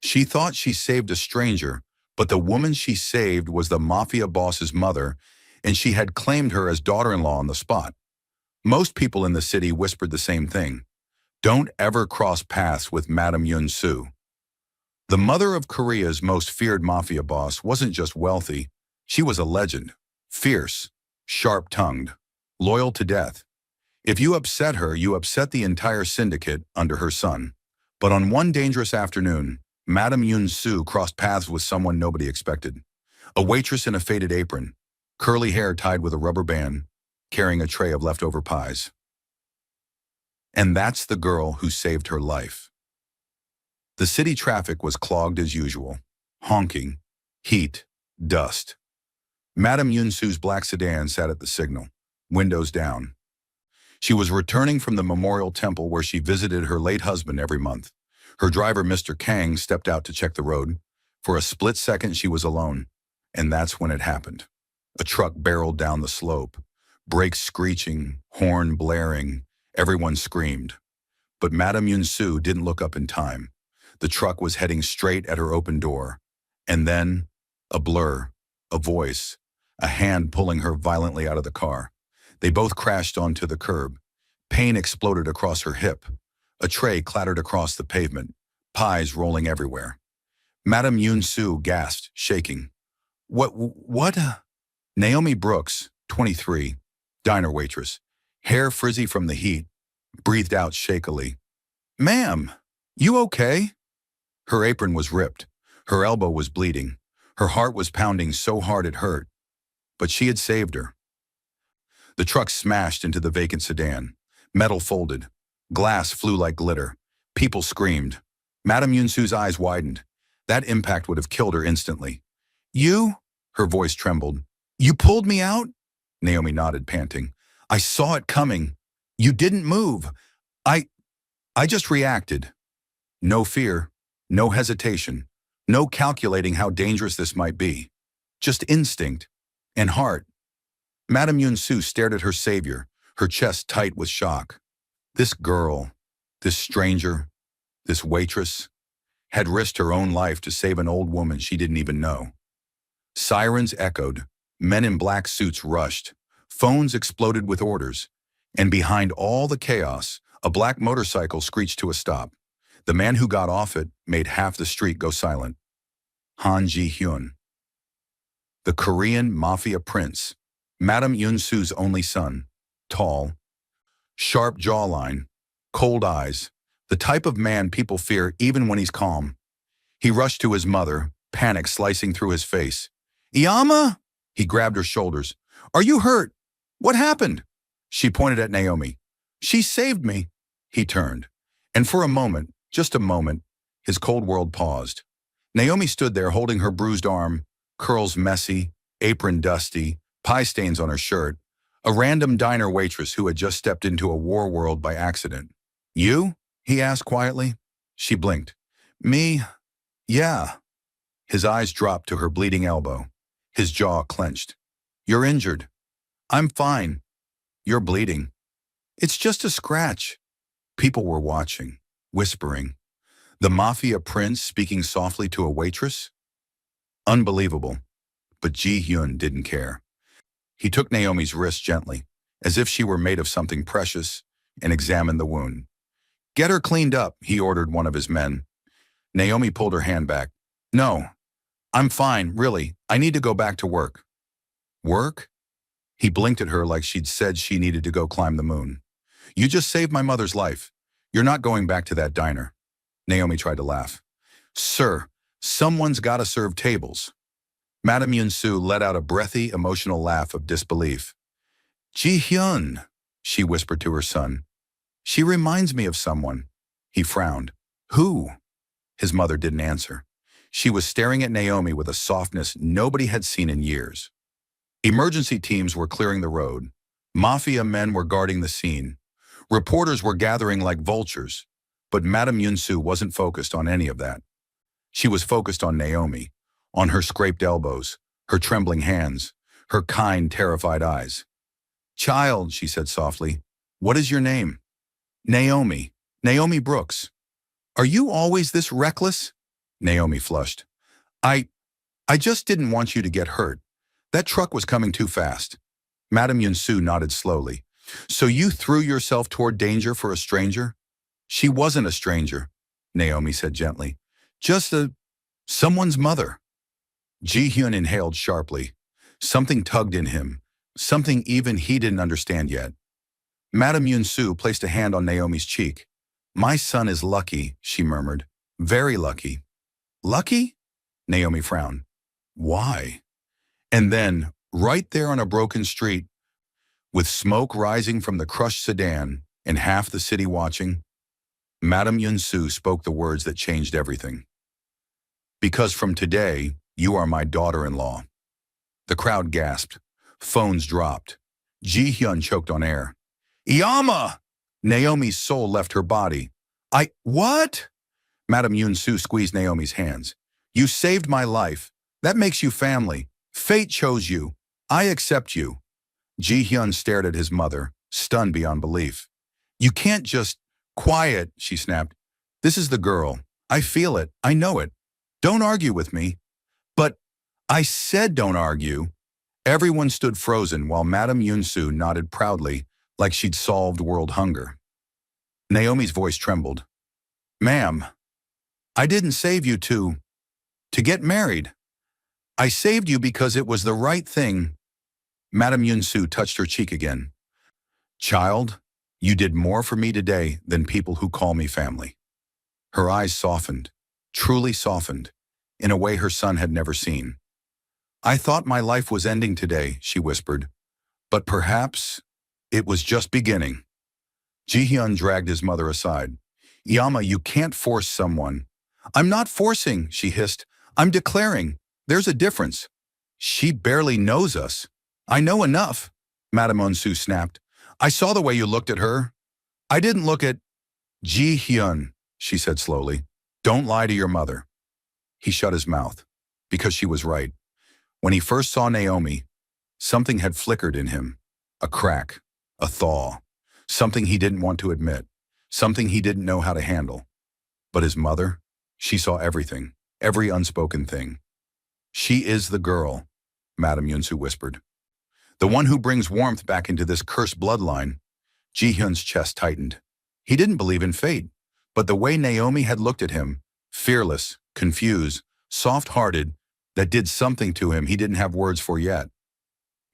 She thought she saved a stranger, but the woman she saved was the mafia boss's mother, and she had claimed her as daughter-in-law on the spot. Most people in the city whispered the same thing. Don't ever cross paths with Madame Yun-Su. The mother of Korea's most feared mafia boss wasn't just wealthy, she was a legend. Fierce, sharp-tongued, loyal to death. If you upset her, you upset the entire syndicate under her son. But on one dangerous afternoon, Madame Yun-Su crossed paths with someone nobody expected. A waitress in a faded apron, curly hair tied with a rubber band, carrying a tray of leftover pies. And that's the girl who saved her life. The city traffic was clogged as usual. Honking, heat, dust. Madame Yun-Su's black sedan sat at the signal, windows down. She was returning from the memorial temple where she visited her late husband every month. Her driver, Mr. Kang, stepped out to check the road. For a split second, she was alone. And that's when it happened. A truck barreled down the slope. Brakes screeching, horn blaring. Everyone screamed. But Madame Yun-Su didn't look up in time. The truck was heading straight at her open door. And then, a blur, a voice, a hand pulling her violently out of the car. They both crashed onto the curb. Pain exploded across her hip. A tray clattered across the pavement, pies rolling everywhere. Madame Yun-Su gasped, shaking. What? Naomi Brooks, 23, diner waitress, hair frizzy from the heat, breathed out shakily. Ma'am, you okay? Her apron was ripped. Her elbow was bleeding. Her heart was pounding so hard it hurt. But she had saved her. The truck smashed into the vacant sedan. Metal folded. Glass flew like glitter. People screamed. Madame Yun-Su's eyes widened. That impact would have killed her instantly. You? Her voice trembled. You pulled me out? Naomi nodded, panting. I saw it coming. You didn't move. I just reacted. No fear, no hesitation, no calculating how dangerous this might be. Just instinct and heart. Madame Yun-Su stared at her savior, her chest tight with shock. This girl, this stranger, this waitress, had risked her own life to save an old woman she didn't even know. Sirens echoed, men in black suits rushed, phones exploded with orders, and behind all the chaos, a black motorcycle screeched to a stop. The man who got off it made half the street go silent. Han Ji-hyun, the Korean Mafia prince, Madame Yun-Su's only son, tall, sharp jawline, cold eyes, the type of man people fear even when he's calm. He rushed to his mother, panic slicing through his face. Iyama? He grabbed her shoulders. Are you hurt? What happened? She pointed at Naomi. She saved me. He turned. And for a moment, just a moment, his cold world paused. Naomi stood there holding her bruised arm, curls messy, apron dusty, pie stains on her shirt, a random diner waitress who had just stepped into a war world by accident. You? He asked quietly. She blinked. Me? Yeah. His eyes dropped to her bleeding elbow. His jaw clenched. You're injured. I'm fine. You're bleeding. It's just a scratch. People were watching, whispering. The Mafia prince speaking softly to a waitress? Unbelievable. But Ji-hyun didn't care. He took Naomi's wrist gently, as if she were made of something precious, and examined the wound. Get her cleaned up, he ordered one of his men. Naomi pulled her hand back. No, I'm fine, really. I need to go back to work. Work? He blinked at her like she'd said she needed to go climb the moon. You just saved my mother's life. You're not going back to that diner. Naomi tried to laugh. Sir, someone's got to serve tables. Madame Yun-Su let out a breathy, emotional laugh of disbelief. Ji-hyun, she whispered to her son. She reminds me of someone. He frowned. Who? His mother didn't answer. She was staring at Naomi with a softness nobody had seen in years. Emergency teams were clearing the road. Mafia men were guarding the scene. Reporters were gathering like vultures. But Madame Yun-Su wasn't focused on any of that. She was focused on Naomi, on her scraped elbows, her trembling hands, her kind, terrified eyes. Child, she said softly, what is your name? Naomi. Naomi Brooks. Are you always this reckless? Naomi flushed. I, I just didn't want you to get hurt. That truck was coming too fast. Madame Yunsu nodded slowly. So you threw yourself toward danger for a stranger? She wasn't a stranger, Naomi said gently. Just someone's mother. Ji-hyun inhaled sharply. Something tugged in him, something even he didn't understand yet. Madame Yunsu placed a hand on Naomi's cheek. My son is lucky, she murmured. Very lucky. Lucky? Naomi frowned. Why? And then, right there on a broken street, with smoke rising from the crushed sedan and half the city watching, Madame Yunsu spoke the words that changed everything. Because from today, you are my daughter-in-law. The crowd gasped. Phones dropped. Ji-hyun choked on air. Iyama! Naomi's soul left her body. What? Madame Yunsu squeezed Naomi's hands. You saved my life. That makes you family. Fate chose you. I accept you. Ji-hyun stared at his mother, stunned beyond belief. You can't just... Quiet, she snapped. This is the girl. I feel it. I know it. Don't argue with me. But I said don't argue. Everyone stood frozen while Madame Yunsu nodded proudly like she'd solved world hunger. Naomi's voice trembled. Ma'am, I didn't save you to get married. I saved you because it was the right thing. Madame Yunsu touched her cheek again. Child, you did more for me today than people who call me family. Her eyes softened, truly softened, in a way her son had never seen. I thought my life was ending today, she whispered, but perhaps it was just beginning. Ji-hyun dragged his mother aside. Yama, you can't force someone. I'm not forcing, she hissed. I'm declaring. There's a difference. She barely knows us. I know enough, Madame Yunsu snapped. I saw the way you looked at her. I didn't look at Ji-hyun, she said slowly. Don't lie to your mother. He shut his mouth, because she was right. When he first saw Naomi, something had flickered in him. A crack, a thaw, something he didn't want to admit, something he didn't know how to handle. But his mother, she saw everything, every unspoken thing. She is the girl, Madame Yunsu whispered. The one who brings warmth back into this cursed bloodline. Ji-hyun's chest tightened. He didn't believe in fate, but the way Naomi had looked at him, fearless, confused, soft-hearted, that did something to him he didn't have words for yet.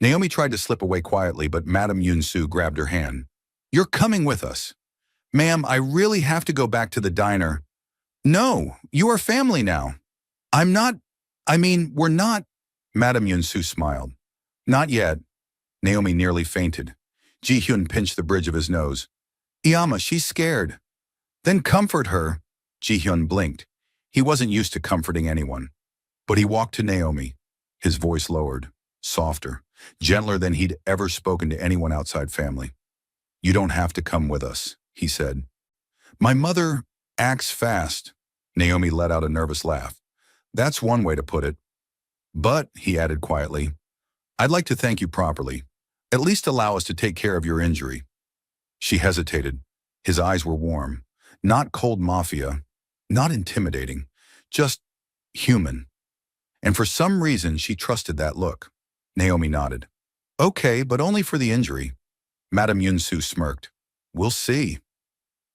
Naomi tried to slip away quietly, but Madame Yunsu grabbed her hand. You're coming with us. Ma'am, I really have to go back to the diner. No, you are family now. We're not. Madame Yunsu smiled. Not yet. Naomi nearly fainted. Ji-hyun pinched the bridge of his nose. Iyama, she's scared. Then comfort her. Ji-hyun blinked. He wasn't used to comforting anyone. But he walked to Naomi, his voice lowered, softer, gentler than he'd ever spoken to anyone outside family. You don't have to come with us, he said. My mother acts fast. Naomi let out a nervous laugh. That's one way to put it. But, he added quietly, I'd like to thank you properly. At least allow us to take care of your injury. She hesitated. His eyes were warm. Not cold mafia. Not intimidating. Just human. And for some reason, she trusted that look. Naomi nodded. Okay, but only for the injury. Madame Yunsu smirked. We'll see.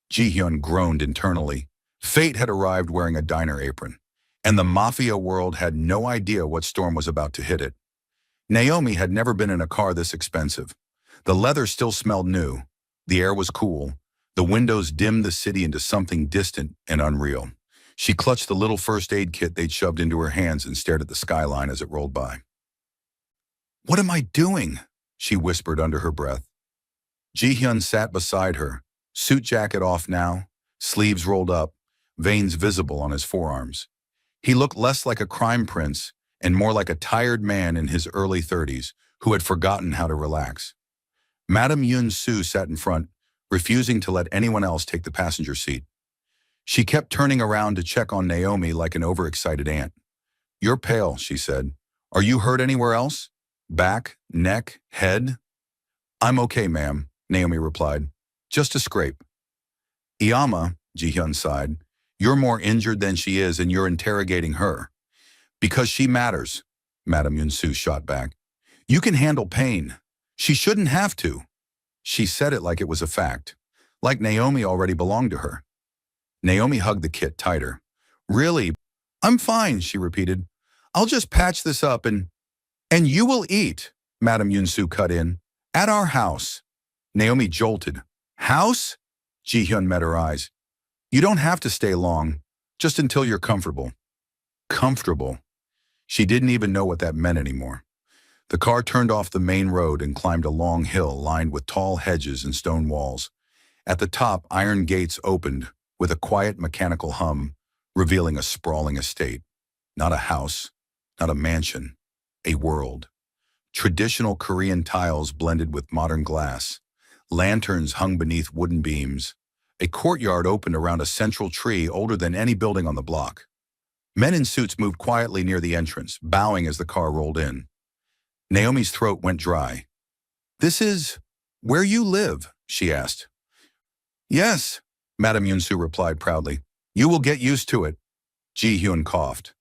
Ji-hyun groaned internally. Fate had arrived wearing a diner apron, and the Mafia world had no idea what storm was about to hit it. Naomi had never been in a car this expensive. The leather still smelled new. The air was cool. The windows dimmed the city into something distant and unreal. She clutched the little first aid kit they'd shoved into her hands and stared at the skyline as it rolled by. What am I doing? She whispered under her breath. Ji-hyun sat beside her, suit jacket off now, sleeves rolled up, veins visible on his forearms. He looked less like a crime prince and more like a tired man in his early 30s who had forgotten how to relax. Madame Yunsu sat in front, refusing to let anyone else take the passenger seat. She kept turning around to check on Naomi like an overexcited aunt. You're pale, she said. Are you hurt anywhere else? Back, neck, head? I'm okay, ma'am, Naomi replied. Just a scrape. Iyama, Ji-hyun sighed. You're more injured than she is and you're interrogating her. Because she matters, Madame Yunsu shot back. You can handle pain. She shouldn't have to. She said it like it was a fact, like Naomi already belonged to her. Naomi hugged the kit tighter. Really? I'm fine, she repeated. I'll just patch this up and you will eat, Madame Yunsu cut in. At our house. Naomi jolted. House? Ji-hyun met her eyes. You don't have to stay long, just until you're comfortable. Comfortable. She didn't even know what that meant anymore. The car turned off the main road and climbed a long hill lined with tall hedges and stone walls. At the top, iron gates opened with a quiet mechanical hum, revealing a sprawling estate. Not a house, not a mansion, a world. Traditional Korean tiles blended with modern glass. Lanterns hung beneath wooden beams. A courtyard opened around a central tree older than any building on the block. Men in suits moved quietly near the entrance, bowing as the car rolled in. Naomi's throat went dry. This is where you live, she asked. Yes, Madame Yunsu replied proudly. You will get used to it. Ji-hyun coughed.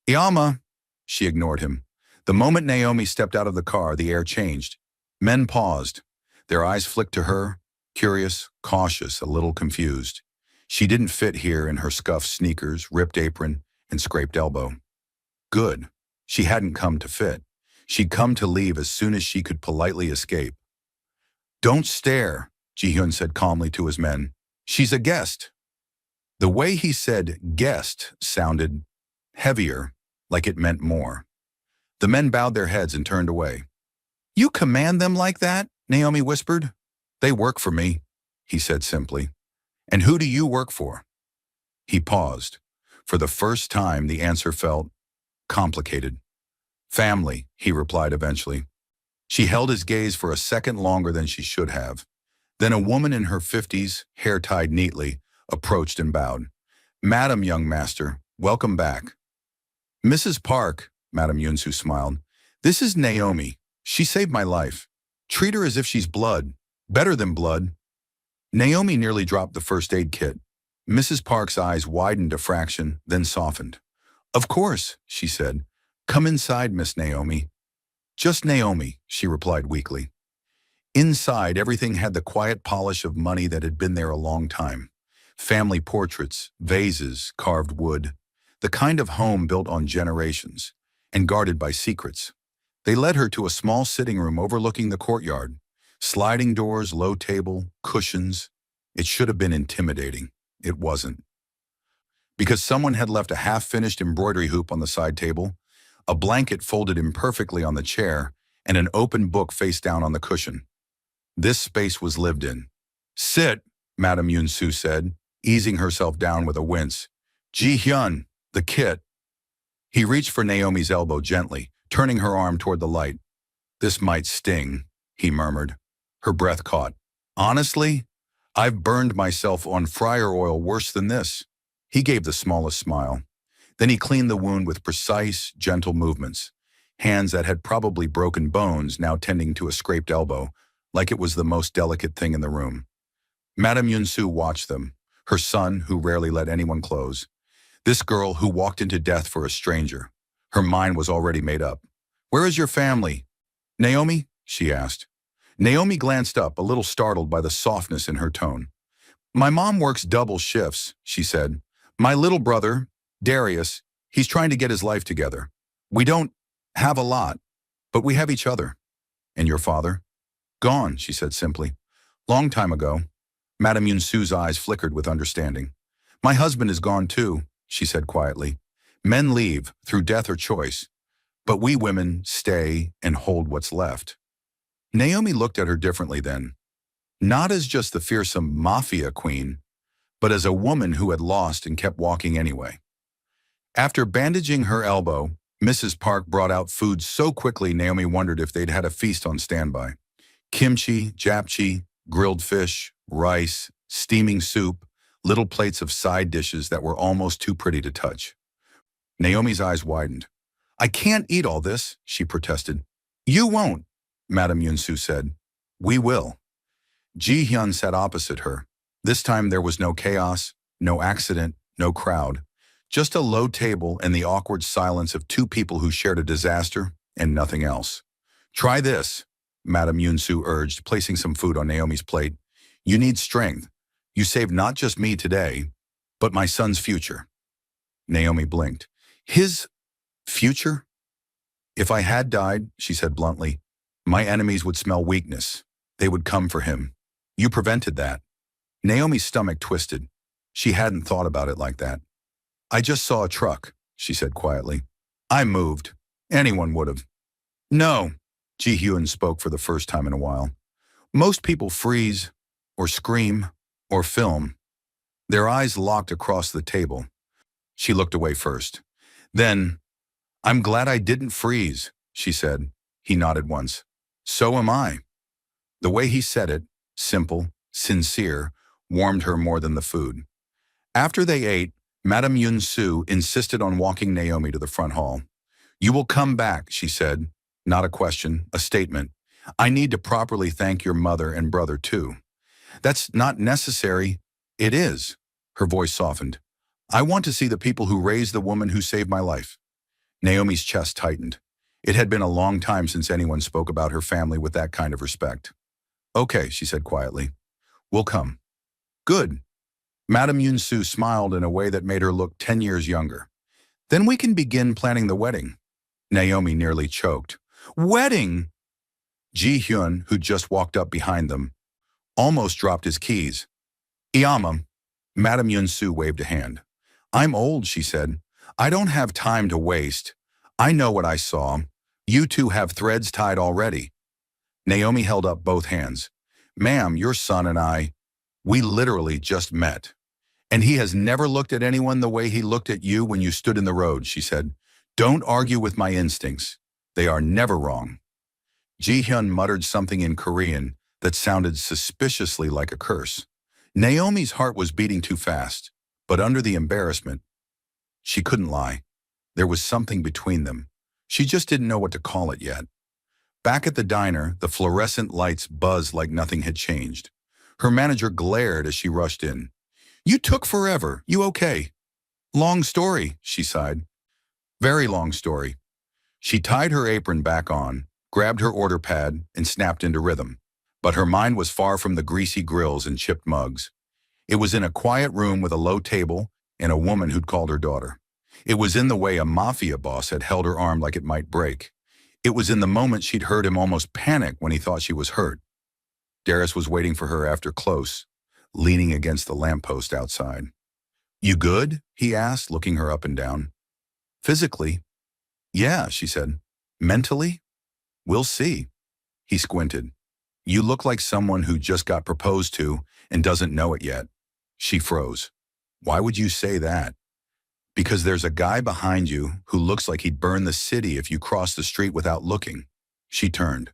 Yama, she ignored him. The moment Naomi stepped out of the car, the air changed. Men paused. Their eyes flicked to her, curious, cautious, a little confused. She didn't fit here in her scuffed sneakers, ripped apron, and scraped elbow. Good. She hadn't come to fit. She'd come to leave as soon as she could politely escape. Don't stare, Ji-hyun said calmly to his men. She's a guest. The way he said guest sounded heavier, like it meant more. The men bowed their heads and turned away. You command them like that? Naomi whispered. They work for me, he said simply. And who do you work for? He paused. For the first time, the answer felt complicated. Family, he replied eventually. She held his gaze for a second longer than she should have. Then a woman in her 50s, hair tied neatly, approached and bowed. Madam, young master, welcome back. Mrs. Park, Madame Yunsu smiled. This is Naomi. She saved my life. Treat her as if she's blood. Better than blood. Naomi nearly dropped the first aid kit. Mrs. Park's eyes widened a fraction, then softened. Of course, she said. Come inside, Miss Naomi. Just Naomi, she replied weakly. Inside, everything had the quiet polish of money that had been there a long time. Family portraits, vases, carved wood. The kind of home built on generations and guarded by secrets. They led her to a small sitting room overlooking the courtyard. Sliding doors, low table, cushions. It should have been intimidating. It wasn't. Because someone had left a half-finished embroidery hoop on the side table, a blanket folded imperfectly on the chair, and an open book face down on the cushion. This space was lived in. Sit, Madame Yunsu said, easing herself down with a wince. Ji-hyun, the kit. He reached for Naomi's elbow gently, turning her arm toward the light. This might sting, he murmured. Her breath caught. Honestly, I've burned myself on fryer oil worse than this. He gave the smallest smile. Then he cleaned the wound with precise, gentle movements. Hands that had probably broken bones now tending to a scraped elbow, like it was the most delicate thing in the room. Madame Yunsu watched them, her son who rarely let anyone close. This girl who walked into death for a stranger. Her mind was already made up. Where is your family? Naomi? She asked. Naomi glanced up, a little startled by the softness in her tone. My mom works double shifts, she said. My little brother, Darius, he's trying to get his life together. We don't have a lot, but we have each other. And your father? Gone, she said simply. Long time ago. Madame Yunsu's eyes flickered with understanding. My husband is gone too, she said quietly. Men leave, through death or choice. But we women stay and hold what's left. Naomi looked at her differently then. Not as just the fearsome Mafia queen, but as a woman who had lost and kept walking anyway. After bandaging her elbow, Mrs. Park brought out food so quickly Naomi wondered if they'd had a feast on standby. Kimchi, japchae, grilled fish, rice, steaming soup, little plates of side dishes that were almost too pretty to touch. Naomi's eyes widened. I can't eat all this, she protested. You won't, Madame Yunsu said. We will. Ji-hyun sat opposite her. This time there was no chaos, no accident, No crowd. Just a low table and the awkward silence of two people who shared a disaster and nothing else. Try this, Madame Yunsu urged, placing some food on Naomi's plate. You need strength. You saved not just me today, but my son's future. Naomi blinked. His future? If I had died, she said bluntly, my enemies would smell weakness. They would come for him. You prevented that. Naomi's stomach twisted. She hadn't thought about it like that. I just saw a truck, she said quietly. I moved. Anyone would have. No, Ji Hyun spoke for the first time in a while. Most people freeze, or scream, or film. Their eyes locked across the table. She looked away first. Then, I'm glad I didn't freeze, she said. He nodded once. So am I. The way he said it, simple, sincere, warmed her more than the food. After they ate, Madame Yun-Soo insisted on walking Naomi to the front hall. You will come back, she said. Not a question, a statement. I need to properly thank your mother and brother too. That's not necessary. It is. Her voice softened. I want to see the people who raised the woman who saved my life. Naomi's chest tightened. It had been a long time since anyone spoke about her family with that kind of respect. Okay, she said quietly. We'll come. Good. Madame Yun-Soo smiled in a way that made her look 10 years younger. Then we can begin planning the wedding. Naomi nearly choked. Wedding! Ji Hyun, who just walked up behind them, almost dropped his keys. Iyama, Madame Yun-Soo waved a hand. I'm old, she said. I don't have time to waste. I know what I saw. You two have threads tied already. Naomi held up both hands. Ma'am, your son and I, we literally just met. And he has never looked at anyone the way he looked at you when you stood in the road, she said. Don't argue with my instincts. They are never wrong. Ji Hyun muttered something in Korean that sounded suspiciously like a curse. Naomi's heart was beating too fast, but under the embarrassment, she couldn't lie. There was something between them. She just didn't know what to call it yet. Back at the diner, the fluorescent lights buzzed like nothing had changed. Her manager glared as she rushed in. You took forever. You okay? Long story, she sighed. Very long story. She tied her apron back on, grabbed her order pad, and snapped into rhythm. But her mind was far from the greasy grills and chipped mugs. It was in a quiet room with a low table and a woman who'd called her daughter. It was in the way a Mafia boss had held her arm like it might break. It was in the moment she'd heard him almost panic when he thought she was hurt. Darius was waiting for her after close, leaning against the lamppost outside. You good? He asked, looking her up and down. Physically? Yeah, she said. Mentally? We'll see. He squinted. You look like someone who just got proposed to and doesn't know it yet. She froze. Why would you say that? Because there's a guy behind you who looks like he'd burn the city if you cross the street without looking. She turned.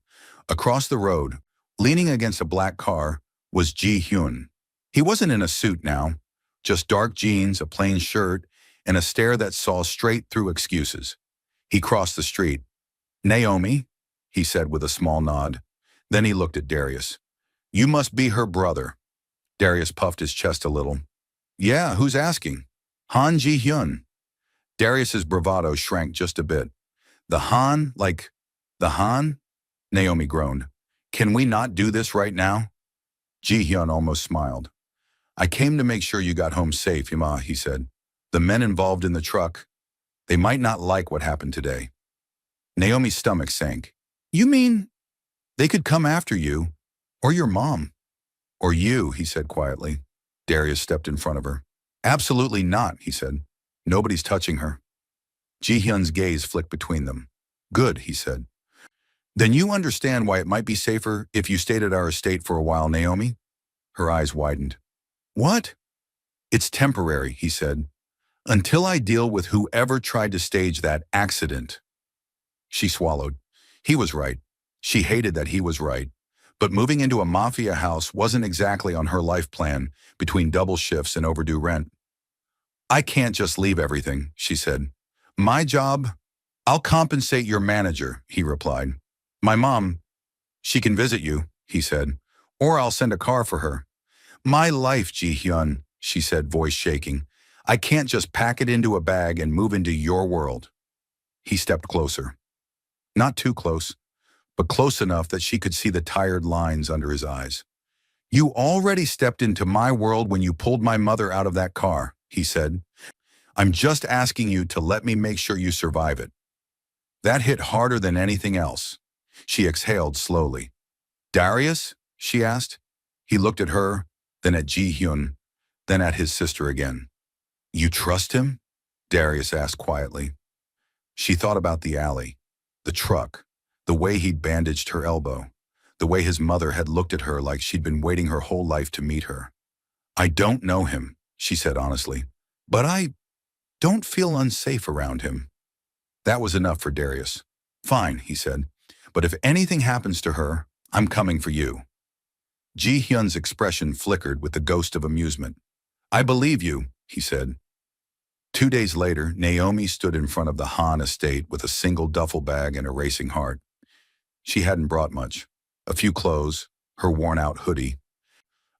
Across the road, leaning against a black car, was Ji Hyun. He wasn't in a suit now, just dark jeans, a plain shirt, and a stare that saw straight through excuses. He crossed the street. Naomi, he said with a small nod. Then he looked at Darius. You must be her brother. Darius puffed his chest a little. Yeah, who's asking? Han Ji Hyun. Darius's bravado shrank just a bit. The Han, like the Han? Naomi groaned. Can we not do this right now? Ji Hyun almost smiled. I came to make sure you got home safe, Yama, he said. The men involved in the truck, they might not like what happened today. Naomi's stomach sank. You mean they could come after you, or your mom? Or you, he said quietly. Darius stepped in front of her. Absolutely not, he said. Nobody's touching her. Ji Hyun's gaze flicked between them. Good, he said. Then you understand why it might be safer if you stayed at our estate for a while, Naomi? Her eyes widened. What? It's temporary, he said. Until I deal with whoever tried to stage that accident. She swallowed. He was right. She hated that he was right. But moving into a Mafia house wasn't exactly on her life plan between double shifts and overdue rent. I can't just leave everything, she said. My job? I'll compensate your manager, he replied. My mom, she can visit you, he said, or I'll send a car for her. My life, Ji Hyun, she said, voice shaking. I can't just pack it into a bag and move into your world. He stepped closer. Not too close, but close enough that she could see the tired lines under his eyes. You already stepped into my world when you pulled my mother out of that car, he said. I'm just asking you to let me make sure you survive it. That hit harder than anything else. She exhaled slowly. Darius? She asked. He looked at her, then at Ji-hyun, then at his sister again. You trust him? Darius asked quietly. She thought about the alley, the truck, the way he'd bandaged her elbow, the way his mother had looked at her like she'd been waiting her whole life to meet her. I don't know him, she said honestly, but I don't feel unsafe around him. That was enough for Darius. Fine, he said, but if anything happens to her, I'm coming for you. Ji-hyun's expression flickered with the ghost of amusement. I believe you, he said. 2 days later, Naomi stood in front of the Han estate with a single duffel bag and a racing heart. She hadn't brought much. A few clothes, her worn-out hoodie,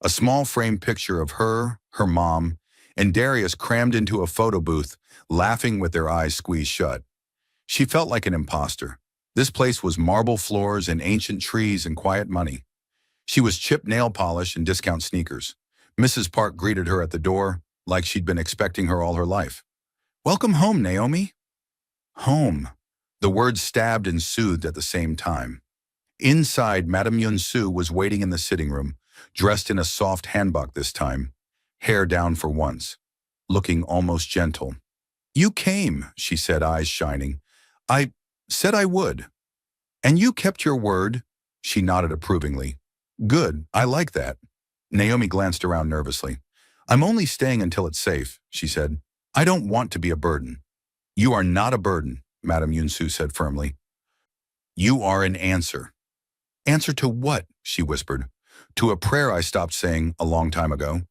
a small framed picture of her mom, and Darius crammed into a photo booth, laughing with their eyes squeezed shut. She felt like an imposter. This place was marble floors and ancient trees and quiet money. She was chipped nail polish and discount sneakers. Mrs. Park greeted her at the door, like she'd been expecting her all her life. Welcome home, Naomi. Home. The words stabbed and soothed at the same time. Inside, Madame Yun-soo was waiting in the sitting room, dressed in a soft hanbok this time, hair down for once, looking almost gentle. You came, she said, eyes shining. I said I would. And you kept your word, she nodded approvingly. Good, I like that. Naomi glanced around nervously. I'm only staying until it's safe, she said. I don't want to be a burden. You are not a burden, Madame Yun-soo said firmly. You are an answer. Answer to what? She whispered. To a prayer I stopped saying a long time ago.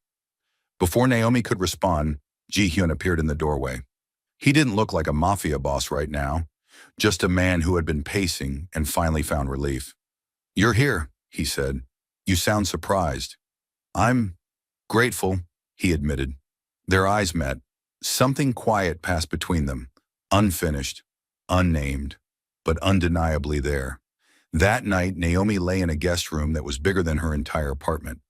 Before Naomi could respond, Ji-hyun appeared in the doorway. He didn't look like a mafia boss right now, just a man who had been pacing and finally found relief. You're here, he said. You sound surprised. I'm grateful, he admitted. Their eyes met. Something quiet passed between them, unfinished, unnamed, but undeniably there. That night, Naomi lay in a guest room that was bigger than her entire apartment.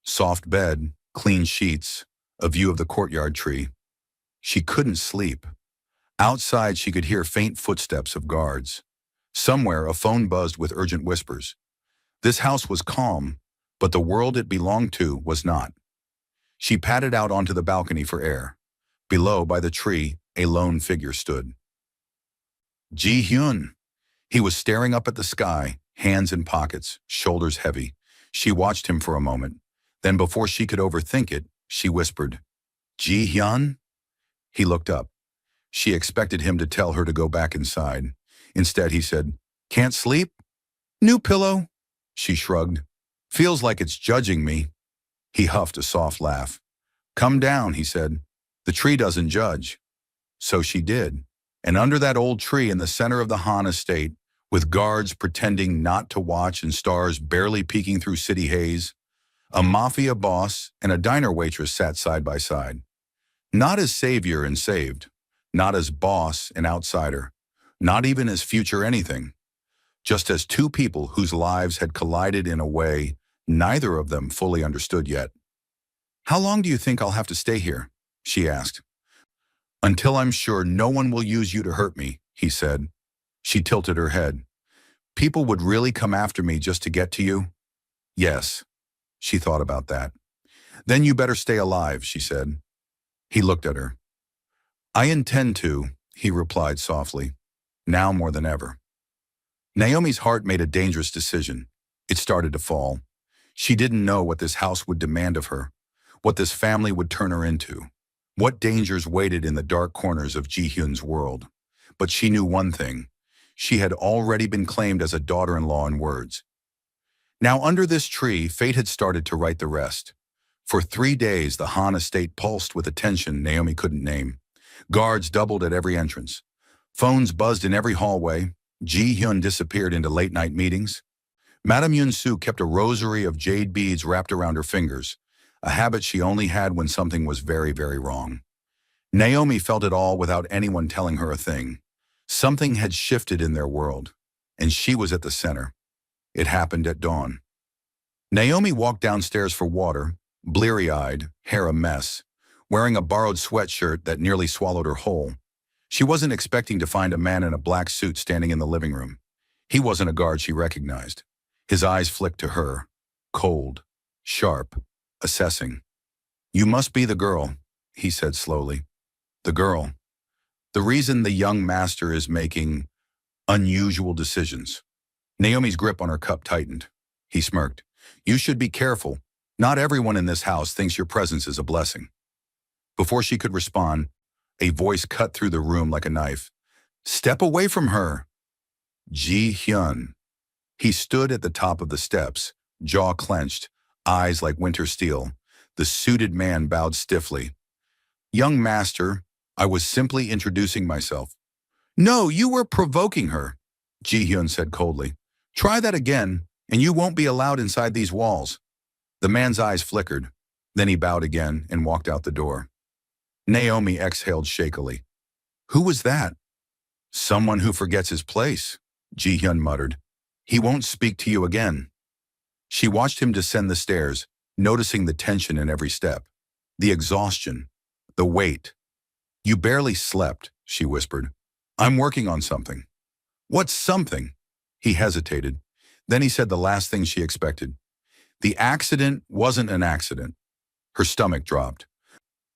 Soft bed, clean sheets, a view of the courtyard tree. She couldn't sleep. Outside, she could hear faint footsteps of guards. Somewhere, a phone buzzed with urgent whispers. This house was calm, but the world it belonged to was not. She padded out onto the balcony for air. Below, by the tree, a lone figure stood. Ji-hyun. He was staring up at the sky, hands in pockets, shoulders heavy. She watched him for a moment. Then before she could overthink it, she whispered, Ji-hyun? He looked up. She expected him to tell her to go back inside. Instead, he said, Can't sleep? New pillow? She shrugged. Feels like it's judging me. He huffed a soft laugh. Come down, he said. The tree doesn't judge. So she did. And under that old tree in the center of the Han estate, with guards pretending not to watch and stars barely peeking through city haze, a mafia boss and a diner waitress sat side by side. Not as savior and saved, not as boss and outsider, not even as future anything, just as two people whose lives had collided in a way neither of them fully understood yet. How long do you think I'll have to stay here? She asked. Until I'm sure no one will use you to hurt me, he said. She tilted her head. People would really come after me just to get to you? Yes. She thought about that. Then you better stay alive, she said. He looked at her. I intend to, he replied softly, now more than ever. Naomi's heart made a dangerous decision. It started to fall. She didn't know what this house would demand of her, what this family would turn her into, what dangers waited in the dark corners of Ji-hyun's world. But she knew one thing. She had already been claimed as a daughter-in-law in words. Now under this tree, fate had started to write the rest. For 3 days, the Han estate pulsed with a tension Naomi couldn't name. Guards doubled at every entrance. Phones buzzed in every hallway. Ji-hyun disappeared into late-night meetings. Madame Yun-soo kept a rosary of jade beads wrapped around her fingers, a habit she only had when something was very, very wrong. Naomi felt it all without anyone telling her a thing. Something had shifted in their world, and she was at the center. It happened at dawn. Naomi walked downstairs for water, bleary-eyed, hair a mess, wearing a borrowed sweatshirt that nearly swallowed her whole. She wasn't expecting to find a man in a black suit standing in the living room. He wasn't a guard she recognized. His eyes flicked to her, cold, sharp, assessing. "You must be the girl," he said slowly. "The girl. The reason the young master is making unusual decisions." Naomi's grip on her cup tightened. He smirked. "You should be careful. Not everyone in this house thinks your presence is a blessing." Before she could respond, a voice cut through the room like a knife. "Step away from her." Ji-hyun. He stood at the top of the steps, jaw clenched, eyes like winter steel. The suited man bowed stiffly. "Young master, I was simply introducing myself." "No, you were provoking her," Ji-hyun said coldly. "Try that again, and you won't be allowed inside these walls." The man's eyes flickered. Then he bowed again and walked out the door. Naomi exhaled shakily. "Who was that?" "Someone who forgets his place," Ji-hyun muttered. "He won't speak to you again." She watched him descend the stairs, noticing the tension in every step, the exhaustion, the weight. "You barely slept," she whispered. "I'm working on something." "What's something?" He hesitated. Then he said the last thing she expected. "The accident wasn't an accident." Her stomach dropped.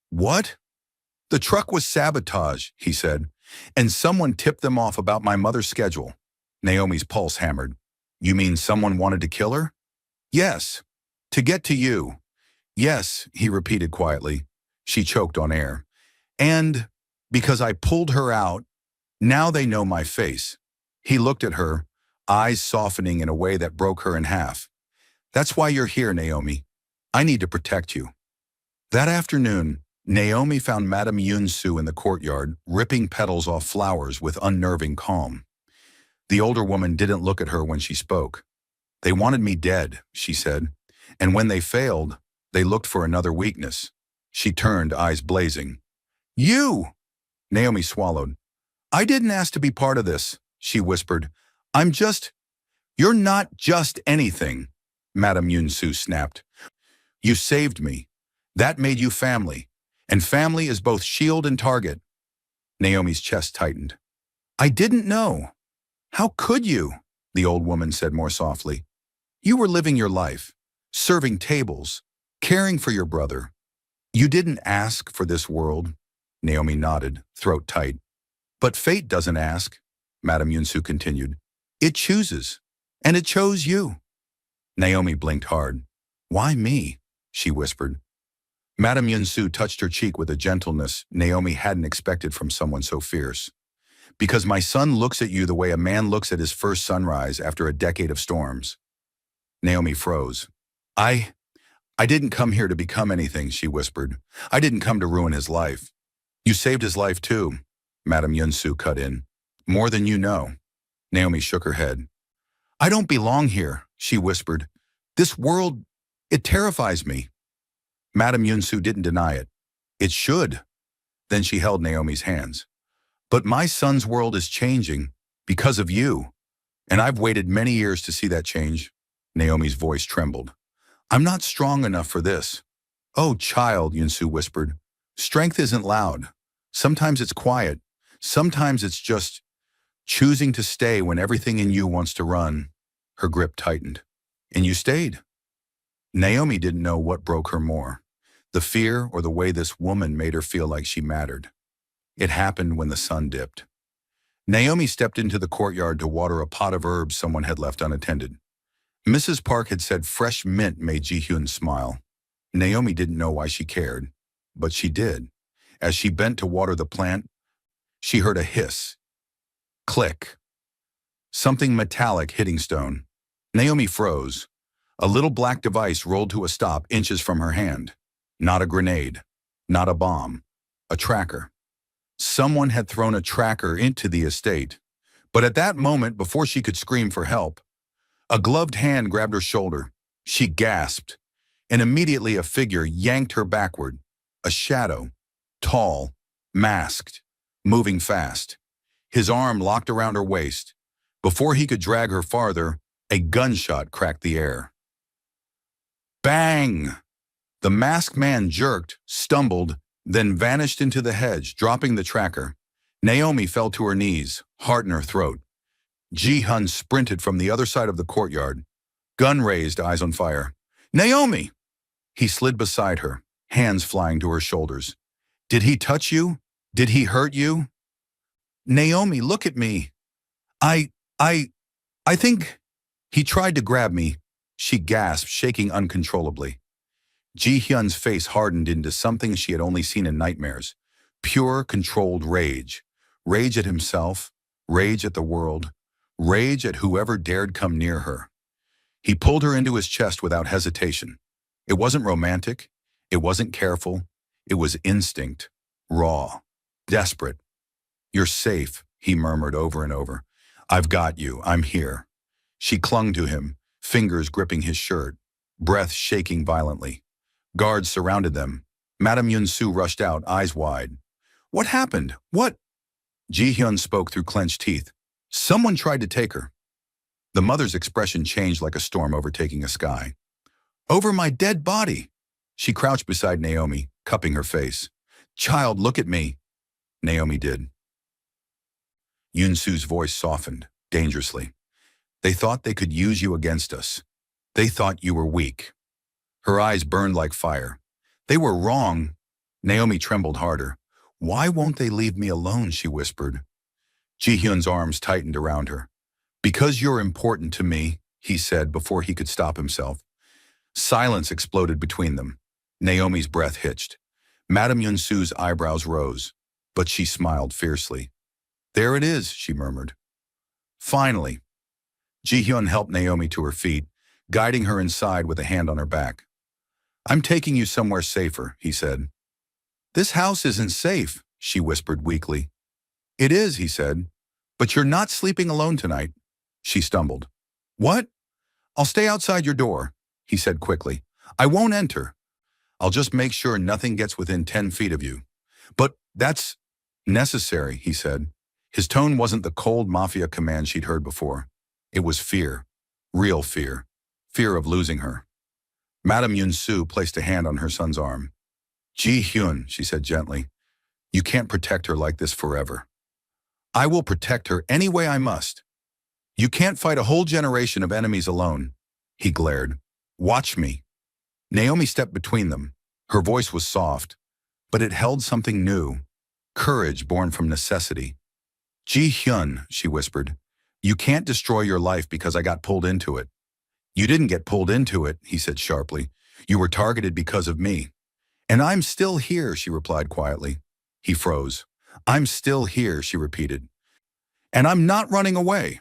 "What?" "The truck was sabotage," he said, "and someone tipped them off about my mother's schedule." Naomi's pulse hammered. "You mean someone wanted to kill her?" "Yes. To get to you." "Yes," he repeated quietly. She choked on air. "And because I pulled her out, now they know my face." He looked at her, eyes softening in a way that broke her in half. "That's why you're here, Naomi. I need to protect you." That afternoon, Naomi found Madame Yun-soo in the courtyard, ripping petals off flowers with unnerving calm. The older woman didn't look at her when she spoke. "They wanted me dead," she said, "and when they failed, they looked for another weakness." She turned, eyes blazing. "You!" Naomi swallowed. "I didn't ask to be part of this," she whispered. "You're not just anything," Madame Yun-soo snapped. "You saved me. That made you family. And family is both shield and target." Naomi's chest tightened. "I didn't know." "How could you?" the old woman said more softly. "You were living your life, serving tables, caring for your brother. You didn't ask for this world." Naomi nodded, throat tight. "But fate doesn't ask," Madame Yunsu continued. "It chooses, and it chose you." Naomi blinked hard. "Why me?" she whispered. Madame Yunsu touched her cheek with a gentleness Naomi hadn't expected from someone so fierce. "Because my son looks at you the way a man looks at his first sunrise after a decade of storms." Naomi froze. I didn't come here to become anything," she whispered. "I didn't come to ruin his life." "You saved his life too," Madame Yunsu cut in. "More than you know." Naomi shook her head. "I don't belong here," she whispered. "This world, it terrifies me." Madame Yunsu didn't deny it. "It should." Then she held Naomi's hands. "But my son's world is changing because of you. And I've waited many years to see that change." Naomi's voice trembled. "I'm not strong enough for this." "Oh, child," Yunsu whispered. "Strength isn't loud. Sometimes it's quiet. Sometimes it's just choosing to stay when everything in you wants to run." Her grip tightened. "And you stayed." Naomi didn't know what broke her more, the fear or the way this woman made her feel like she mattered. It happened when the sun dipped. Naomi stepped into the courtyard to water a pot of herbs someone had left unattended. Mrs. Park had said fresh mint made Ji-hyun smile. Naomi didn't know why she cared, but she did. As she bent to water the plant, she heard a hiss. Click. Something metallic hitting stone. Naomi froze. A little black device rolled to a stop inches from her hand. Not a grenade. Not a bomb. A tracker. Someone had thrown a tracker into the estate. But at that moment, before she could scream for help, a gloved hand grabbed her shoulder. She gasped, and immediately a figure yanked her backward. A shadow. Tall. masked, moving fast. His arm locked around her waist. Before he could drag her farther, a gunshot cracked the air. Bang! The masked man jerked, stumbled, then vanished into the hedge, dropping the tracker. Naomi fell to her knees, heart in her throat. Ji-hun sprinted from the other side of the courtyard, gun raised, eyes on fire. Naomi! He slid beside her, hands flying to her shoulders. Did he touch you? Did he hurt you? Naomi, look at me. I, I, I think he tried to grab me, she gasped, shaking uncontrollably. Ji-hyun's face hardened into something she had only seen in nightmares. Pure, controlled rage. Rage at himself, rage at the world, rage at whoever dared come near her. He pulled her into his chest without hesitation. It wasn't romantic. It wasn't careful. It was instinct, raw, desperate. You're safe, he murmured over and over. I've got you. I'm here. She clung to him, fingers gripping his shirt, breath shaking violently. Guards surrounded them. Madame Yun-soo rushed out, eyes wide. What happened? What? Ji-hyun spoke through clenched teeth. Someone tried to take her. The mother's expression changed like a storm overtaking a sky. Over my dead body. She crouched beside Naomi, cupping her face. Child, look at me. Naomi did. Yun-soo's voice softened, dangerously. They thought they could use you against us. They thought you were weak. Her eyes burned like fire. They were wrong. Naomi trembled harder. Why won't they leave me alone, she whispered. Ji-hyun's arms tightened around her. Because you're important to me, he said before he could stop himself. Silence exploded between them. Naomi's breath hitched. Madame Yun-soo's eyebrows rose, but she smiled fiercely. There it is, she murmured. Finally. Ji-hyun helped Naomi to her feet, guiding her inside with a hand on her back. I'm taking you somewhere safer, he said. This house isn't safe, she whispered weakly. It is, he said. But you're not sleeping alone tonight. She stumbled. What? I'll stay outside your door, he said quickly. I won't enter. I'll just make sure nothing gets within 10 feet of you. But that's necessary, he said. His tone wasn't the cold Mafia command she'd heard before. It was fear. Real fear. Fear of losing her. Madame Yun-soo placed a hand on her son's arm. Ji-hyun, she said gently, you can't protect her like this forever. I will protect her any way I must. You can't fight a whole generation of enemies alone, he glared. Watch me. Naomi stepped between them. Her voice was soft, but it held something new, courage born from necessity. Ji-hyun, she whispered, you can't destroy your life because I got pulled into it. You didn't get pulled into it, he said sharply. You were targeted because of me. And I'm still here, she replied quietly. He froze. I'm still here, she repeated. And I'm not running away.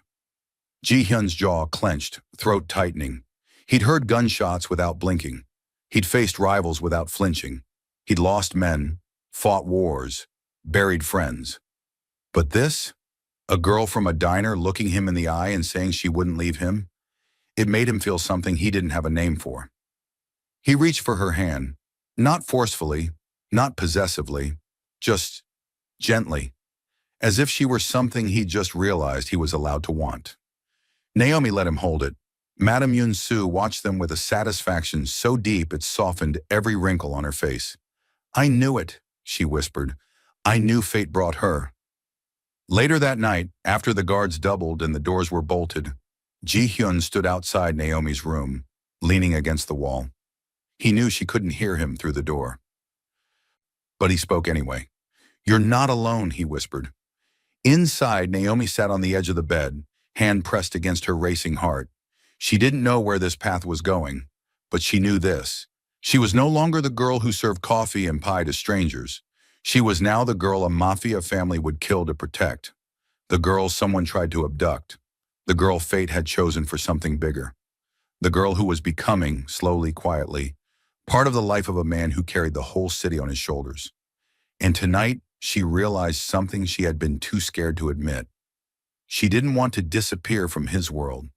Ji-hyun's jaw clenched, throat tightening. He'd heard gunshots without blinking. He'd faced rivals without flinching. He'd lost men, fought wars, buried friends. But this? A girl from a diner looking him in the eye and saying she wouldn't leave him? It made him feel something he didn't have a name for. He reached for her hand, not forcefully, not possessively, just gently, as if she were something he just realized he was allowed to want. Naomi let him hold it. Madame Yun-soo watched them with a satisfaction so deep it softened every wrinkle on her face. I knew it, she whispered. I knew fate brought her. Later that night, after the guards doubled and the doors were bolted, Ji-hyun stood outside Naomi's room, leaning against the wall. He knew she couldn't hear him through the door. But he spoke anyway. You're not alone, he whispered. Inside, Naomi sat on the edge of the bed, hand pressed against her racing heart. She didn't know where this path was going, but she knew this. She was no longer the girl who served coffee and pie to strangers. She was now the girl a Mafia family would kill to protect. The girl someone tried to abduct. The girl fate had chosen for something bigger. The girl who was becoming, slowly, quietly, part of the life of a man who carried the whole city on his shoulders. And tonight, she realized something she had been too scared to admit. She didn't want to disappear from his world.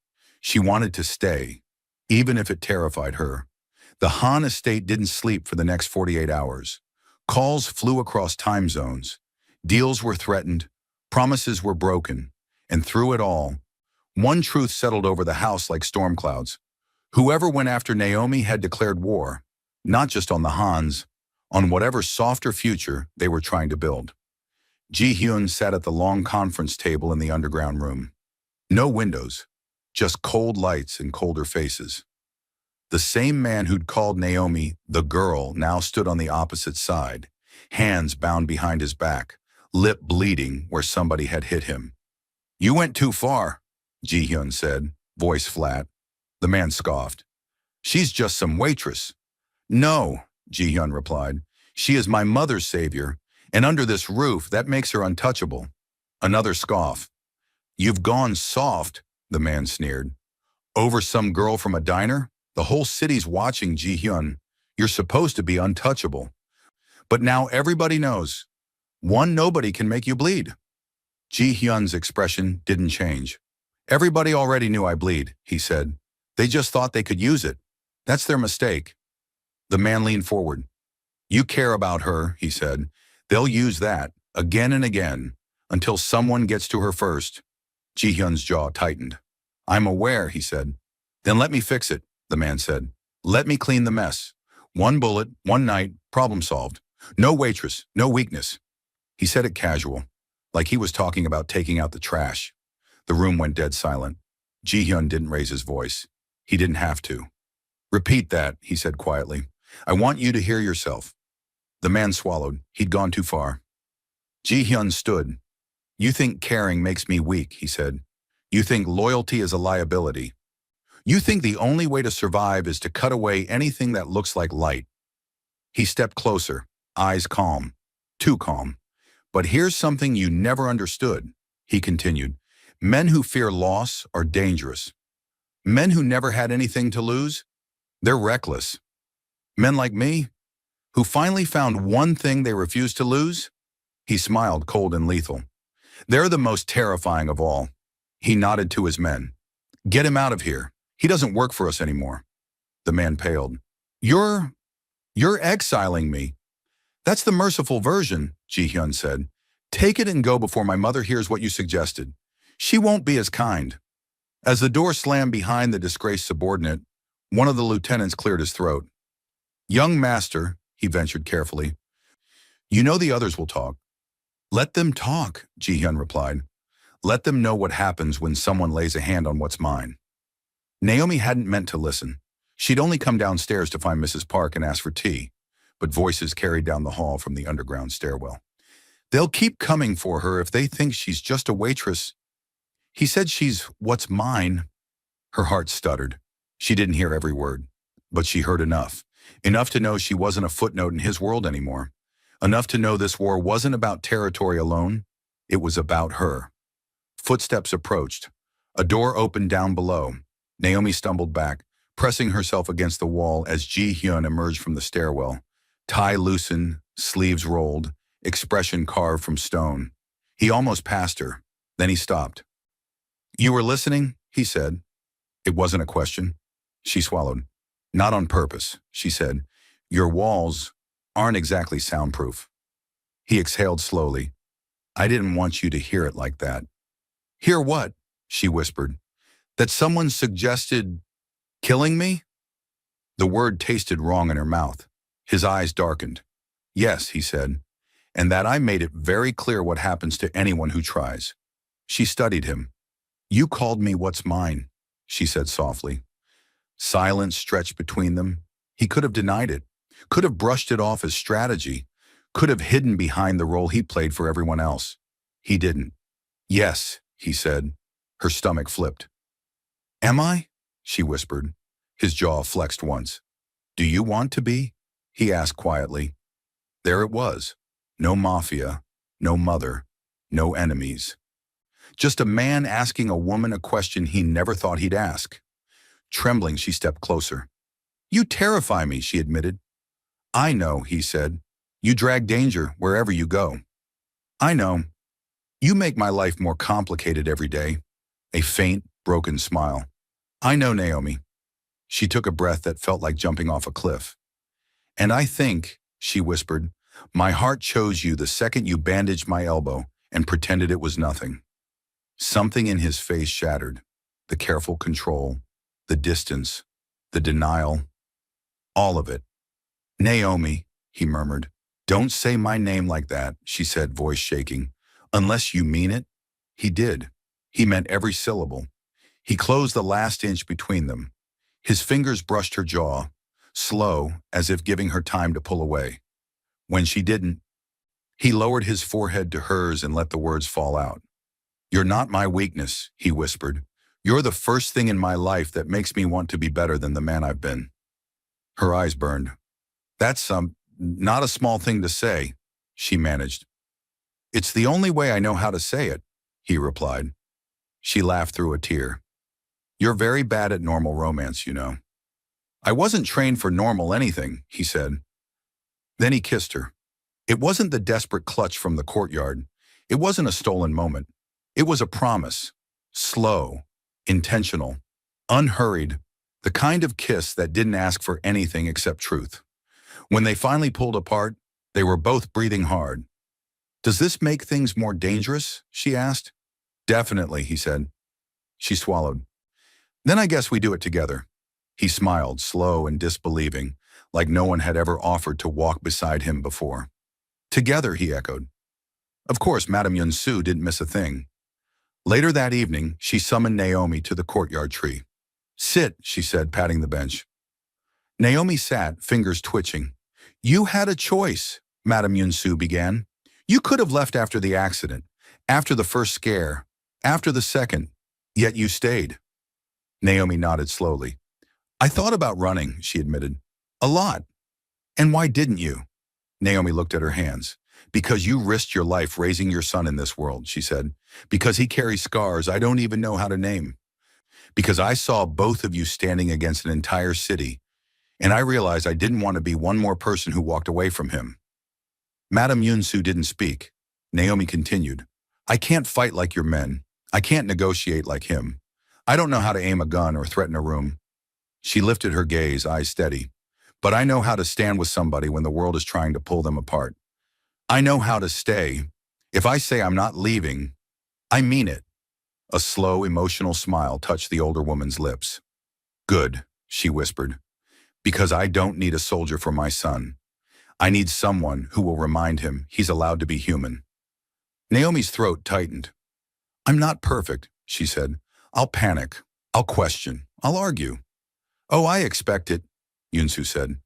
She wanted to stay, even if it terrified her. The Han estate didn't sleep for the next 48 hours. Calls flew across time zones. Deals were threatened, promises were broken, and through it all, one truth settled over the house like storm clouds. Whoever went after Naomi had declared war, not just on the Hans, on whatever softer future they were trying to build. Ji-hyun sat at the long conference table in the underground room. No windows, just cold lights and colder faces. The same man who'd called Naomi the girl now stood on the opposite side, hands bound behind his back, lip bleeding where somebody had hit him. "You went too far," Ji-hyun said, voice flat. The man scoffed. "She's just some waitress." "No," Ji-hyun replied. "She is my mother's savior, and under this roof, that makes her untouchable." Another scoff. "You've gone soft," the man sneered. "Over some girl from a diner? The whole city's watching, Ji-hyun. You're supposed to be untouchable. But now everybody knows. One nobody can make you bleed." Ji-hyun's expression didn't change. "Everybody already knew I bleed," he said. "They just thought they could use it. That's their mistake." The man leaned forward. "You care about her," he said. "They'll use that, again and again, until someone gets to her first." Ji-hyun's jaw tightened. "I'm aware," he said. "Then let me fix it," the man said. "Let me clean the mess. One bullet, one night, problem solved. No waitress, no weakness." He said it casual, like he was talking about taking out the trash. The room went dead silent. Ji-hyun didn't raise his voice. He didn't have to. "Repeat that," he said quietly. "I want you to hear yourself." The man swallowed. He'd gone too far. Ji-hyun stood. "You think caring makes me weak," he said. "You think loyalty is a liability. You think the only way to survive is to cut away anything that looks like light." He stepped closer, eyes calm, too calm. "But here's something you never understood," he continued. "Men who fear loss are dangerous. Men who never had anything to lose, they're reckless. Men like me, who finally found one thing they refused to lose," he smiled cold and lethal. "They're the most terrifying of all." He nodded to his men. "Get him out of here. He doesn't work for us anymore." The man paled. You're exiling me." "That's the merciful version," Ji-hyun said. "Take it and go before my mother hears what you suggested. She won't be as kind." As the door slammed behind the disgraced subordinate, one of the lieutenants cleared his throat. "Young master," he ventured carefully, "you know the others will talk." "Let them talk," Ji-hyun replied. "Let them know what happens when someone lays a hand on what's mine." Naomi hadn't meant to listen. She'd only come downstairs to find Mrs. Park and ask for tea, but voices carried down the hall from the underground stairwell. "They'll keep coming for her if they think she's just a waitress. He said she's what's mine." Her heart stuttered. She didn't hear every word, but she heard enough. Enough to know she wasn't a footnote in his world anymore. Enough to know this war wasn't about territory alone. It was about her. Footsteps approached. A door opened down below. Naomi stumbled back, pressing herself against the wall as Ji-hyun emerged from the stairwell. Tie loosened, sleeves rolled, expression carved from stone. He almost passed her. Then he stopped. "You were listening?" he said. It wasn't a question. She swallowed. "Not on purpose," she said. "Your walls aren't exactly soundproof." He exhaled slowly. "I didn't want you to hear it like that." "Hear what?" she whispered. "That someone suggested killing me?" The word tasted wrong in her mouth. His eyes darkened. "Yes," he said, "and that I made it very clear what happens to anyone who tries." She studied him. "You called me what's mine," she said softly. Silence stretched between them. He could have denied it, could have brushed it off as strategy, could have hidden behind the role he played for everyone else. He didn't. "Yes," he said. Her stomach flipped. "Am I?" she whispered. His jaw flexed once. "Do you want to be?" he asked quietly. There it was. No mafia, no mother, no enemies. Just a man asking a woman a question he never thought he'd ask. Trembling, she stepped closer. "You terrify me," she admitted. "I know," he said. "You drag danger wherever you go." "I know. You make my life more complicated every day." A faint, broken smile. "I know, Naomi." She took a breath that felt like jumping off a cliff. "And I think," she whispered, My heart chose you the second you bandaged my elbow and pretended it was nothing. Something in his face shattered. The careful control, the distance, the denial, all of it. Naomi, he murmured. Don't say my name like that, she said, voice shaking. Unless you mean it. He did. He meant every syllable. He closed the last inch between them. His fingers brushed her jaw, slow, as if giving her time to pull away. When she didn't, he lowered his forehead to hers and let the words fall out. You're not my weakness, he whispered. You're the first thing in my life that makes me want to be better than the man I've been. Her eyes burned. That's not a small thing to say, she managed. It's the only way I know how to say it, he replied. She laughed through a tear. You're very bad at normal romance, you know. I wasn't trained for normal anything, he said. Then he kissed her. It wasn't the desperate clutch from the courtyard. It wasn't a stolen moment. It was a promise. Slow, intentional, unhurried, the kind of kiss that didn't ask for anything except truth. When they finally pulled apart, they were both breathing hard. Does this make things more dangerous? She asked. Definitely, he said. She swallowed. Then I guess we do it together. He smiled, slow and disbelieving, like no one had ever offered to walk beside him before. Together, he echoed. Of course, Madame Yunsu didn't miss a thing. Later that evening, she summoned Naomi to the courtyard tree. Sit, she said, patting the bench. Naomi sat, fingers twitching. You had a choice, Madame Yunsu began. You could have left after the accident, after the first scare, after the second, yet you stayed. Naomi nodded slowly. I thought about running, she admitted. A lot. And why didn't you? Naomi looked at her hands. Because you risked your life raising your son in this world, she said. Because he carries scars I don't even know how to name. Because I saw both of you standing against an entire city, and I realized I didn't want to be one more person who walked away from him. Madame Yunsu didn't speak. Naomi continued. I can't fight like your men. I can't negotiate like him. I don't know how to aim a gun or threaten a room. She lifted her gaze, eyes steady. But I know how to stand with somebody when the world is trying to pull them apart. I know how to stay. If I say I'm not leaving, I mean it. A slow, emotional smile touched the older woman's lips. Good, she whispered. Because I don't need a soldier for my son. I need someone who will remind him he's allowed to be human. Naomi's throat tightened. I'm not perfect, she said. I'll panic. I'll question. I'll argue. Oh, I expect it, Yunsu said.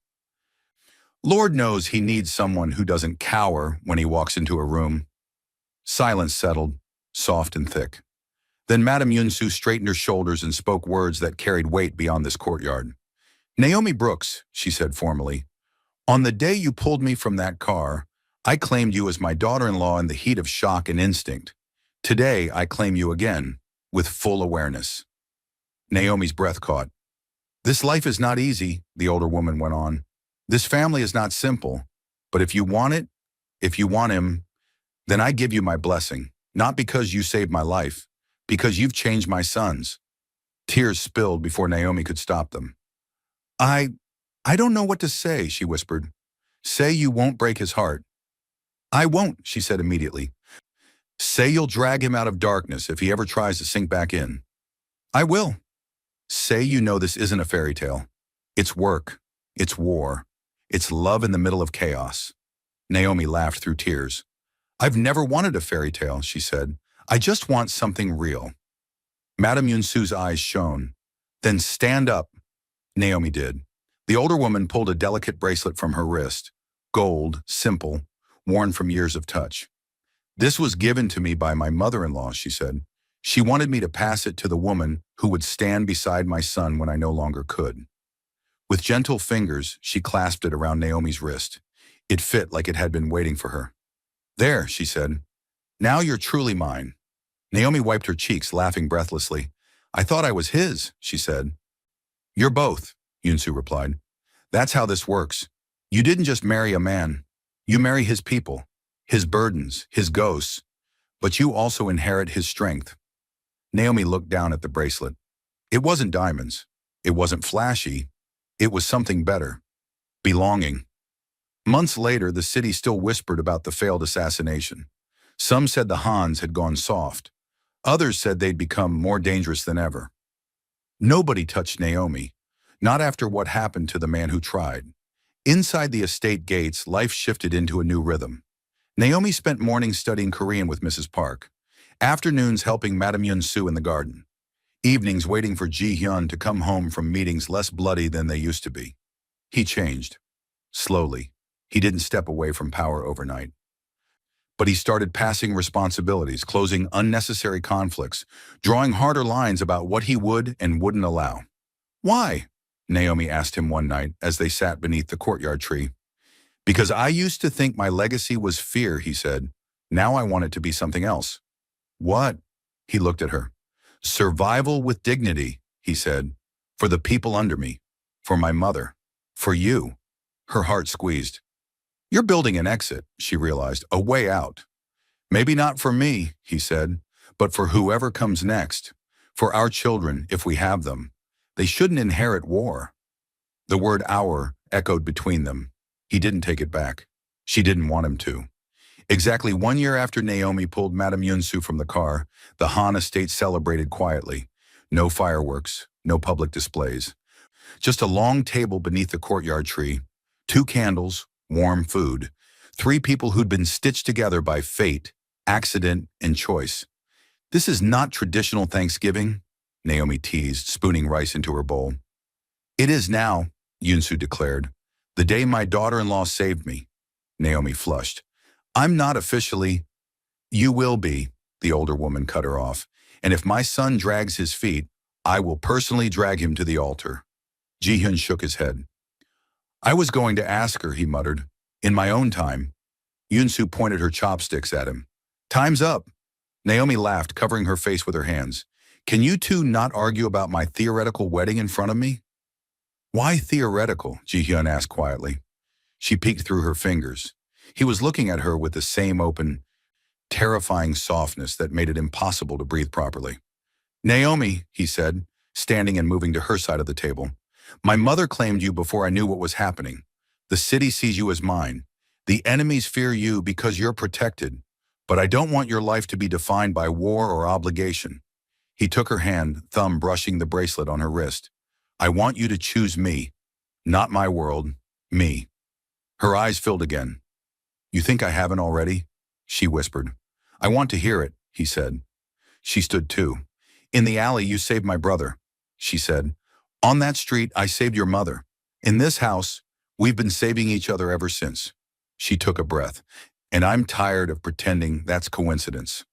Lord knows he needs someone who doesn't cower when he walks into a room. Silence settled, soft and thick. Then Madame Yunsu straightened her shoulders and spoke words that carried weight beyond this courtyard. Naomi Brooks, she said formally, on the day you pulled me from that car, I claimed you as my daughter-in-law in the heat of shock and instinct. Today, I claim you again, with full awareness. Naomi's breath caught. This life is not easy, the older woman went on. This family is not simple, but if you want it, if you want him, then I give you my blessing, not because you saved my life, because you've changed my son's. Tears spilled before Naomi could stop them. I don't know what to say, she whispered. Say you won't break his heart. I won't, she said immediately. Say you'll drag him out of darkness if he ever tries to sink back in. I will. Say you know this isn't a fairy tale. It's work. It's war. It's love in the middle of chaos. Naomi laughed through tears. I've never wanted a fairy tale, she said. I just want something real. Madame Yunsu's eyes shone. Then stand up. Naomi did. The older woman pulled a delicate bracelet from her wrist. Gold, simple, worn from years of touch. This was given to me by my mother-in-law, she said. She wanted me to pass it to the woman who would stand beside my son when I no longer could. With gentle fingers, she clasped it around Naomi's wrist. It fit like it had been waiting for her. There, she said. Now you're truly mine. Naomi wiped her cheeks, laughing breathlessly. I thought I was his, she said. You're both, Yunsu replied. That's how this works. You didn't just marry a man. You marry his people, his burdens, his ghosts, but you also inherit his strength. Naomi looked down at the bracelet. It wasn't diamonds. It wasn't flashy. It was something better. Belonging. Months later, the city still whispered about the failed assassination. Some said the Hans had gone soft. Others said they'd become more dangerous than ever. Nobody touched Naomi, not after what happened to the man who tried. Inside the estate gates, life shifted into a new rhythm. Naomi spent mornings studying Korean with Mrs. Park, afternoons helping Madame Yun-soo in the garden, evenings waiting for Ji-hyun to come home from meetings less bloody than they used to be. He changed. Slowly. He didn't step away from power overnight. But he started passing responsibilities, closing unnecessary conflicts, drawing harder lines about what he would and wouldn't allow. "Why?" Naomi asked him one night as they sat beneath the courtyard tree. "Because I used to think my legacy was fear," he said. "Now I want it to be something else." "What?" He looked at her. "Survival with dignity," he said. "For the people under me. For my mother. For you." Her heart squeezed. "You're building an exit," she realized, "a way out. Maybe not for me," he said, "but for whoever comes next. For our children, if we have them. They shouldn't inherit war." The word "our" echoed between them. He didn't take it back. She didn't want him to. Exactly 1 year after Naomi pulled Madame Yun-soo from the car, the Han estate celebrated quietly. No fireworks, no public displays. Just a long table beneath the courtyard tree, 2 candles, warm food, 3 people who'd been stitched together by fate, accident, and choice. "This is not traditional Thanksgiving," Naomi teased, spooning rice into her bowl. "It is now," Yun-soo declared. "The day my daughter-in-law saved me." Naomi flushed. "I'm not officially—" "You will be," the older woman cut her off. "And if my son drags his feet, I will personally drag him to the altar." Ji-hyun shook his head. "I was going to ask her," he muttered. "In my own time." Yun-soo pointed her chopsticks at him. "Time's up." Naomi laughed, covering her face with her hands. "Can you two not argue about my theoretical wedding in front of me?" "Why theoretical?" Ji-hyun asked quietly. She peeked through her fingers. He was looking at her with the same open, terrifying softness that made it impossible to breathe properly. "Naomi," he said, standing and moving to her side of the table. "My mother claimed you before I knew what was happening. The city sees you as mine. The enemies fear you because you're protected. But I don't want your life to be defined by war or obligation." He took her hand, thumb brushing the bracelet on her wrist. "I want you to choose me. Not my world. Me." Her eyes filled again. "You think I haven't already?" she whispered. "I want to hear it," he said. She stood too. "In the alley you saved my brother," she said. "On that street I saved your mother. In this house, we've been saving each other ever since." She took a breath. "And I'm tired of pretending that's coincidence.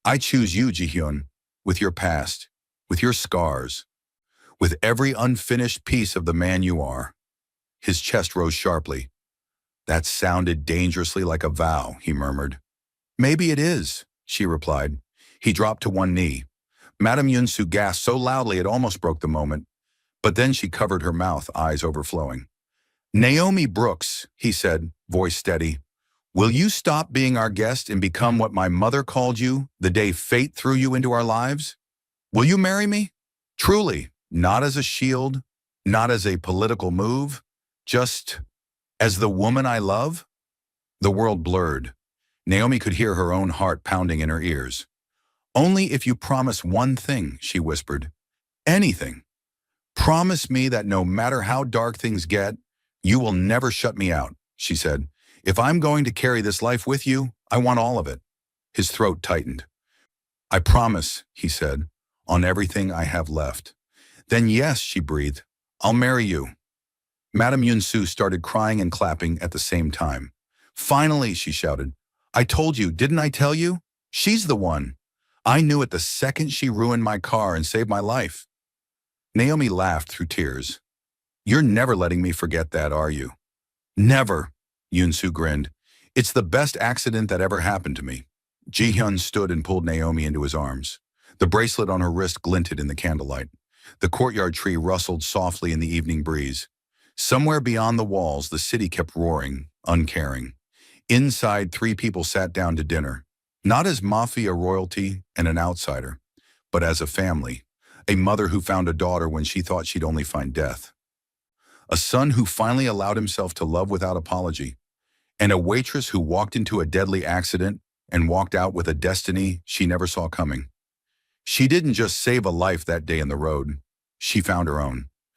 I choose you, Ji-hyun, with your past, with your scars, with every unfinished piece of the man you are." His chest rose sharply. "That sounded dangerously like a vow," he murmured. "Maybe it is," she replied. He dropped to one knee. Madame Yun-soo gasped so loudly it almost broke the moment, but then she covered her mouth, eyes overflowing. "Naomi Brooks," he said, voice steady, "will you stop being our guest and become what my mother called you the day fate threw you into our lives? Will you marry me? Truly, not as a shield, not as a political move, just as the woman I love?" The world blurred. Naomi could hear her own heart pounding in her ears. "Only if you promise one thing," she whispered. "Anything. Promise me that no matter how dark things get, you will never shut me out," she said. "If I'm going to carry this life with you, I want all of it." His throat tightened. "I promise," he said, "on everything I have left." "Then yes," she breathed, "I'll marry you." Madame Yun-soo started crying and clapping at the same time. "Finally," she shouted. "I told you, didn't I tell you? She's the one. I knew it the second she ruined my car and saved my life." Naomi laughed through tears. "You're never letting me forget that, are you?" "Never," Yun-soo grinned. "It's the best accident that ever happened to me." Ji-hyun stood and pulled Naomi into his arms. The bracelet on her wrist glinted in the candlelight. The courtyard tree rustled softly in the evening breeze. Somewhere beyond the walls, the city kept roaring, uncaring. Inside, 3 people sat down to dinner, not as Mafia royalty and an outsider, but as a family. A mother who found a daughter when she thought she'd only find death. A son who finally allowed himself to love without apology. and a waitress who walked into a deadly accident and walked out with a destiny she never saw coming. She didn't just save a life that day in the road. She found her own.